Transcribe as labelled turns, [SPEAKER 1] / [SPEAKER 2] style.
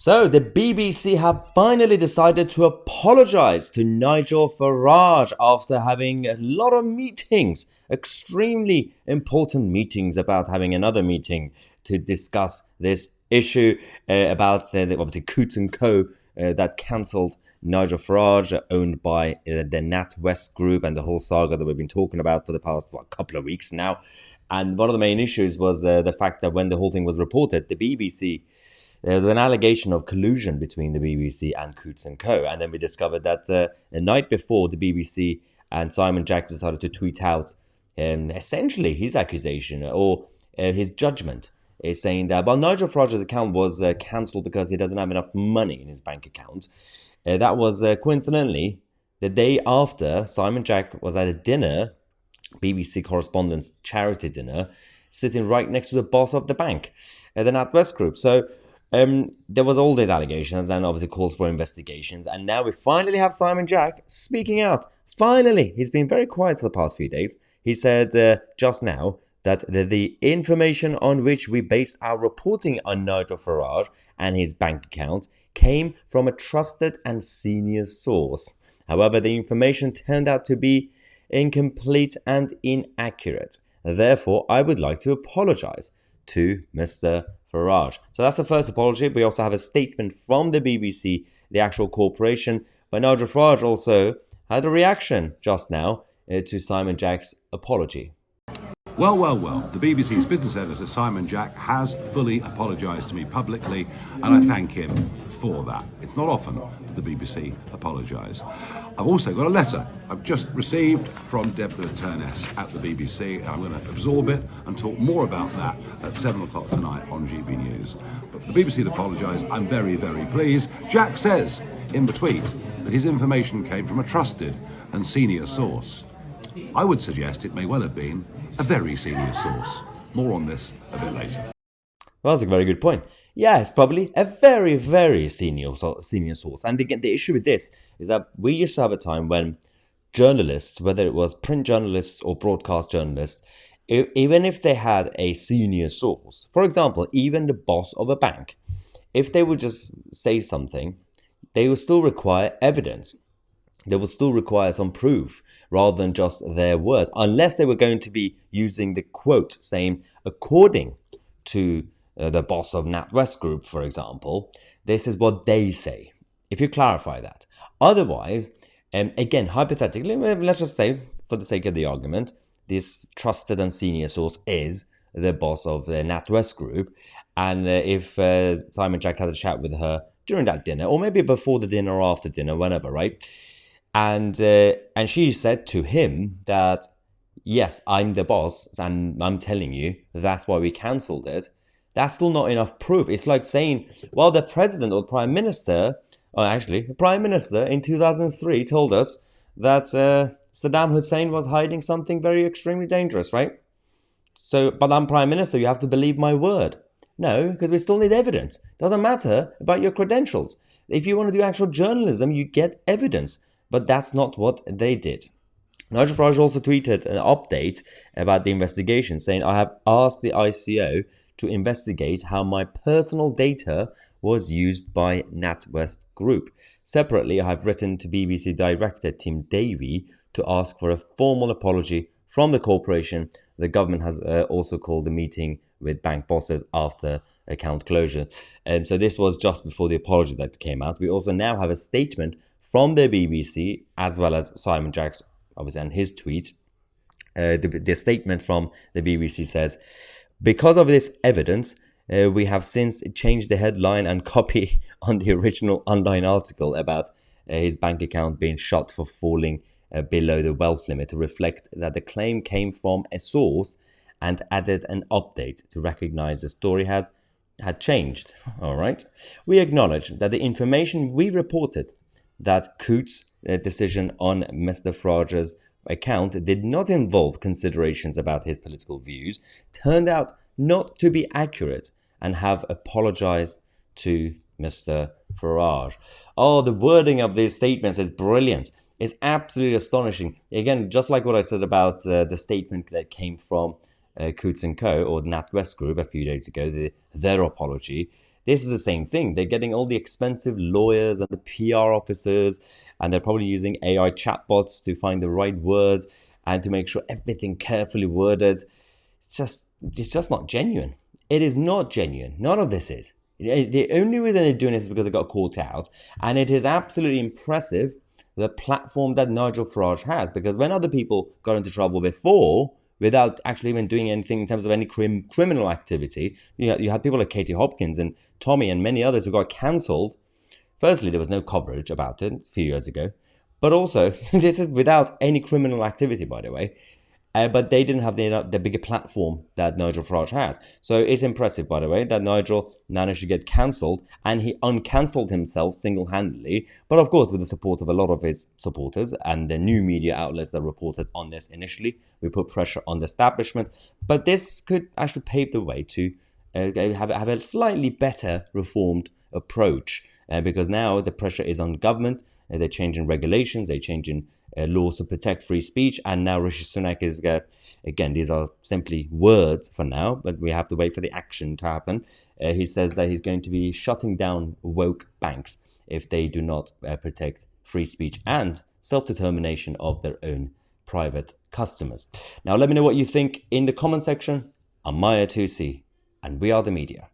[SPEAKER 1] So, the BBC have finally decided to apologise to Nigel Farage after having a lot of meetings, extremely important meetings, about having another meeting to discuss this issue about obviously Coots & Co. That cancelled Nigel Farage, owned by the NatWest Group, and the whole saga that we've been talking about for the past couple of weeks now. And one of the main issues was the fact that when the whole thing was reported, the BBC... there was an allegation of collusion between the BBC and Coots & Co. And then we discovered that the night before, the BBC and Simon Jack decided to tweet out essentially his accusation or his judgment, is saying that, well, Nigel Farage's account was cancelled because he doesn't have enough money in his bank account. That was coincidentally the day after Simon Jack was at a dinner, BBC correspondents' charity dinner, sitting right next to the boss of the bank, the NatWest Group. So there was all these allegations and obviously calls for investigations. And now we finally have Simon Jack speaking out. Finally, he's been very quiet for the past few days. He said just now that the information on which we based our reporting on Nigel Farage and his bank account came from a trusted and senior source. However, the information turned out to be incomplete and inaccurate. Therefore, I would like to apologise to Mr. Farage. So that's the first apology. We also have a statement from the BBC, the actual corporation, but Nigel Farage also had a reaction just now to Simon Jack's apology.
[SPEAKER 2] Well. The BBC's business editor, Simon Jack, has fully apologised to me publicly, and I thank him for that. It's not often that the BBC apologise. I've also got a letter I've just received from Deborah Turness at the BBC. I'm going to absorb it and talk more about that at 7 o'clock tonight on GB News. But for the BBC to apologise, I'm very, very pleased. Jack says in the tweet that his information came from a trusted and senior source. I would suggest it may well have been a very senior source. More on this a bit later.
[SPEAKER 1] Well, that's a very good point. Yeah, it's probably a very, very senior source. And the issue with this is that we used to have a time when journalists, whether it was print journalists or broadcast journalists, even if they had a senior source, for example, even the boss of a bank, if they would just say something, they would still require evidence. They would still require some proof rather than just their words, unless they were going to be using the quote saying, according to the boss of NatWest Group, for example, this is what they say. If you clarify that. Otherwise, again, hypothetically, let's just say, for the sake of the argument, this trusted and senior source is the boss of the NatWest Group. And if Simon Jack had a chat with her during that dinner, or maybe before the dinner or after dinner, whenever, right? And she said to him that, yes, I'm the boss and I'm telling you that's why we cancelled it. That's still not enough proof. It's like saying, well, the president or prime minister, or actually the prime minister in 2003 told us that Saddam Hussein was hiding something very extremely dangerous, right? So, but I'm prime minister, you have to believe my word. No, because we still need evidence. Doesn't matter about your credentials. If you want to do actual journalism, you get evidence. But that's not what they did. Nigel Farage also tweeted an update about the investigation, saying, I have asked the ICO to investigate how my personal data was used by NatWest Group. Separately, I have written to BBC Director Tim Davie to ask for a formal apology from the corporation. The government has also called a meeting with bank bosses after account closure. And so this was just before the apology that came out. We also now have a statement from the BBC, as well as Simon Jack's, obviously, and his tweet. The statement from the BBC says, because of this evidence, we have since changed the headline and copy on the original online article about his bank account being shut for falling below the wealth limit to reflect that the claim came from a source, and added an update to recognize the story had changed. All right. We acknowledge that the information we reported that Coots' decision on Mr. Farage's account did not involve considerations about his political views, turned out not to be accurate, and have apologized to Mr. Farage. Oh, the wording of these statements is brilliant. It's absolutely astonishing. Again, just like what I said about the statement that came from Coots & Co. or NatWest Group a few days ago, their apology. This is the same thing. They're getting all the expensive lawyers and the PR officers, and they're probably using AI chatbots to find the right words and to make sure everything carefully worded. It's just not genuine. It is not genuine. None of this is. The only reason they're doing this is because they got caught out, and it is absolutely impressive the platform that Nigel Farage has, because when other people got into trouble before without actually even doing anything in terms of any criminal activity, you had people like Katie Hopkins and Tommy and many others who got cancelled. Firstly, there was no coverage about it a few years ago, but also this is without any criminal activity, by the way. But they didn't have the bigger platform that Nigel Farage has. So it's impressive, by the way, that Nigel managed to get cancelled, and he uncancelled himself single-handedly. But of course, with the support of a lot of his supporters and the new media outlets that reported on this initially, we put pressure on the establishment. But this could actually pave the way to have a slightly better reformed approach, because now the pressure is on government. They're changing regulations, they're changing laws to protect free speech, and now Rishi Sunak is, again, these are simply words for now, but we have to wait for the action to happen. He says that he's going to be shutting down woke banks if they do not protect free speech and self-determination of their own private customers. Now, let me know what you think in the comment section. I'm Mahyar Tousi, and we are the media.